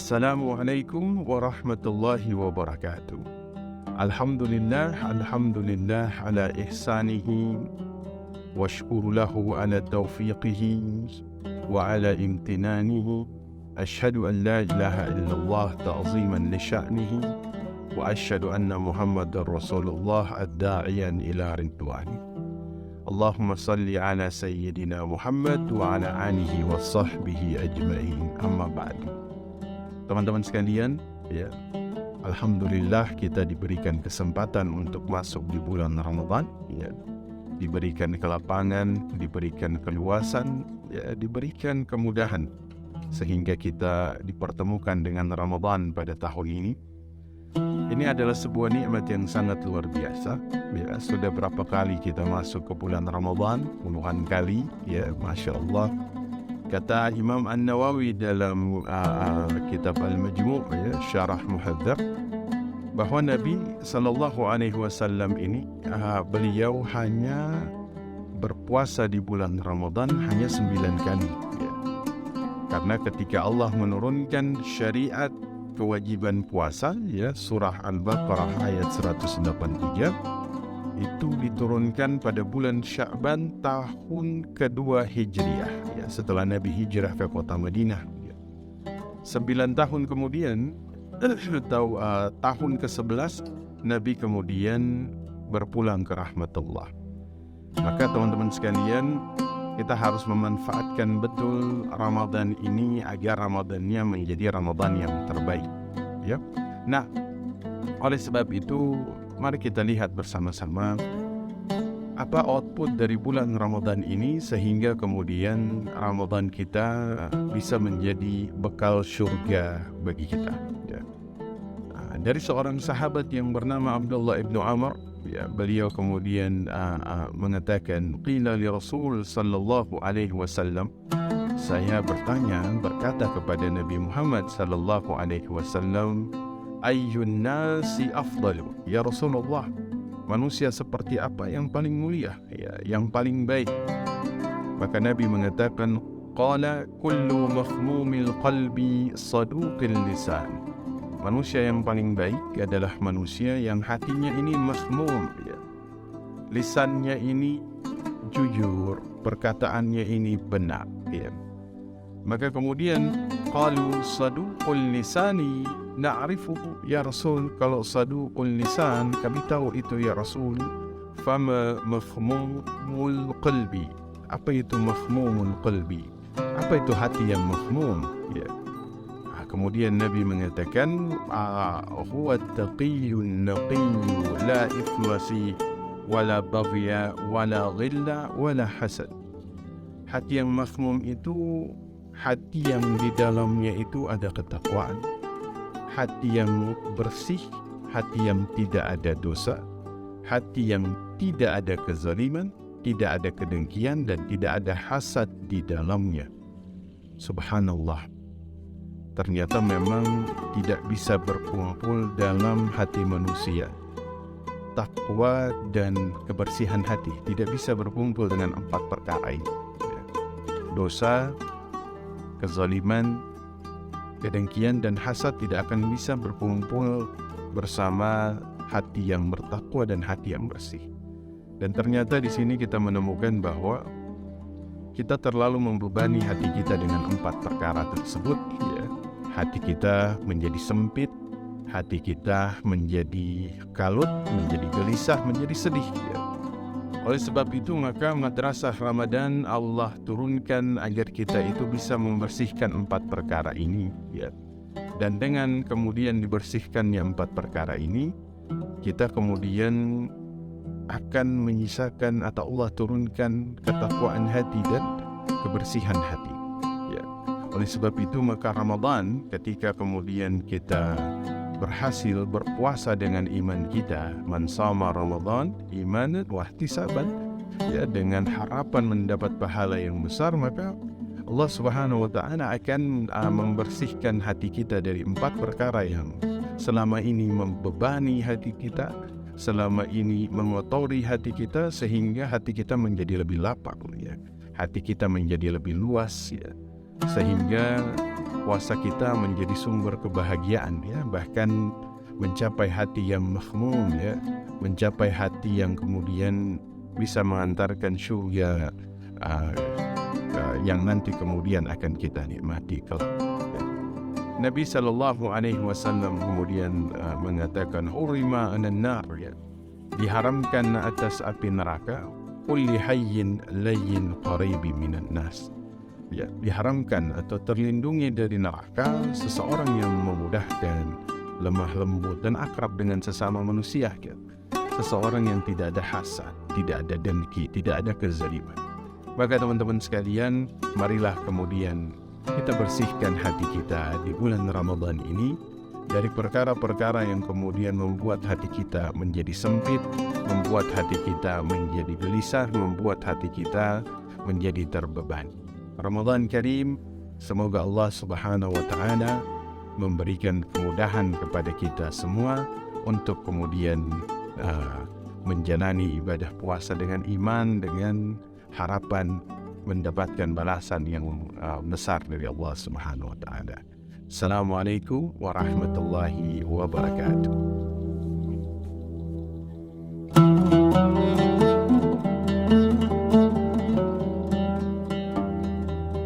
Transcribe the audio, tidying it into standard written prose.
Assalamualaikum warahmatullahi wabarakatuh. Alhamdulillah ala ihsanihi wa syukuru lahu ala taufiqihi wa ala imtinanihi. Ashhadu an la ilaha illallah ta'ziman li sya'nihi wa ashhadu anna Muhammadar Rasulullah ad-da'iyan ila ridwani. Allahumma salli ala sayyidina Muhammad wa ala alihi wa sahbihi ajma'in. Amma ba'du. Teman-teman sekalian, ya, alhamdulillah kita diberikan kesempatan untuk masuk di bulan Ramadan, ya. Diberikan kelapangan, diberikan keluasan, ya, diberikan kemudahan sehingga kita dipertemukan dengan Ramadan pada tahun ini. Ini adalah sebuah nikmat yang sangat luar biasa, ya. Sudah berapa kali kita masuk ke bulan Ramadan? Puluhan kali, ya, Masya Allah. Kata Imam An-Nawawi dalam kitab Al-Majmu', ya, Syarah Muhadzab, bahwa Nabi SAW ini beliau hanya berpuasa di bulan Ramadan hanya 9 kali, ya. Karena ketika Allah menurunkan syariat kewajiban puasa, ya, surah Al-Baqarah ayat 183, itu diturunkan pada bulan Sya'ban tahun kedua Hijriah, ya, setelah Nabi hijrah ke kota Madinah, ya. 9 tahun kemudian, tahun ke-11 Nabi kemudian berpulang ke rahmatullah. Maka teman-teman sekalian, kita harus memanfaatkan betul Ramadan ini agar Ramadannya menjadi Ramadan yang terbaik, ya. Nah, oleh sebab itu mari kita lihat bersama-sama apa output dari bulan Ramadan ini sehingga kemudian Ramadan kita bisa menjadi bekal surga bagi kita, ya. Dari seorang sahabat yang bernama Abdullah ibnu Amr, ya, beliau kemudian mengatakan, qila li Rasul sallallahu alaihi wasallam, saya berkata kepada Nabi Muhammad sallallahu alaihi wasallam, ayyun nasi afdalu, ya Rasulullah, manusia seperti apa yang paling mulia, ya, yang paling baik? Maka Nabi mengatakan, qala kullu makhmumil qalbi saduqil lisan. Manusia yang paling baik adalah manusia yang hatinya ini makhmum, ya. Lisannya ini jujur, perkataannya ini benar, ya. Maka kemudian qalu saduqul lisani na'rifuhu ya Rasul, kalau saduqul lisan kami tahu itu ya Rasul. Fama makhmumul qalbi, apa itu makhmumul qalbi? Apa itu hati yang makhmum, ya. Kemudian Nabi mengatakan, huwa taqiyyun naqiyyu la ithma fi wala baghya wala ghilla wala hasad. Hati yang makhmum itu hati yang di dalamnya itu ada ketakwaan, hati yang bersih, hati yang tidak ada dosa, hati yang tidak ada kezaliman, tidak ada kedengkian, dan tidak ada hasad di dalamnya. Subhanallah. Ternyata memang tidak bisa berkumpul dalam hati manusia takwa dan kebersihan hati, tidak bisa berkumpul dengan 4 perkara ini, ya. Dosa, kezaliman, kedengkian, dan hasad tidak akan bisa berkumpul bersama hati yang bertakwa dan hati yang bersih. Dan ternyata di sini kita menemukan bahwa kita terlalu membebani hati kita dengan 4 perkara tersebut, ya. Hati kita menjadi sempit, hati kita menjadi kalut, menjadi gelisah, menjadi sedih, ya. Oleh sebab itu maka madrasah Ramadan Allah turunkan agar kita itu bisa membersihkan 4 perkara ini, ya. Dan dengan kemudian dibersihkannya 4 perkara ini, kita kemudian akan menyisakan atau Allah turunkan ketakwaan hati dan kebersihan hati, ya. Oleh sebab itu maka Ramadan, ketika kemudian kita berhasil berpuasa dengan iman kita, man shama Ramadan imanan wa ihtisaban, ya, dengan harapan mendapat pahala yang besar, maka Allah Subhanahu wa taala akan membersihkan hati kita dari 4 perkara yang selama ini membebani hati kita, selama ini mengotori hati kita, sehingga hati kita menjadi lebih lapang, ya. Hati kita menjadi lebih luas, ya. Sehingga puasa kita menjadi sumber kebahagiaan, ya, bahkan mencapai hati yang mahmum, ya, mencapai hati yang kemudian bisa mengantarkan syurga yang nanti kemudian akan kita nikmati kelak. Nabi sallallahu alaihi wasallam kemudian mengatakan hurima 'alan nar, ya, diharamkan atas api neraka kulli hayyin layyin qaribi minan nas, ya, diharamkan atau terlindungi dari neraka seseorang yang memudahkan, lemah lembut dan akrab dengan sesama manusia, ya. Seseorang yang tidak ada hasad, tidak ada dengki, tidak ada kezaliman. Maka teman-teman sekalian, marilah kemudian kita bersihkan hati kita di bulan Ramadan ini dari perkara-perkara yang kemudian membuat hati kita menjadi sempit, membuat hati kita menjadi gelisah, membuat hati kita menjadi terbebani. Ramadan Karim, semoga Allah Subhanahu wa Ta'ala memberikan kemudahan kepada kita semua untuk kemudian menjalani ibadah puasa dengan iman, dengan harapan mendapatkan balasan yang besar dari Allah Subhanahu wa Ta'ala. Assalamualaikum warahmatullahi wabarakatuh.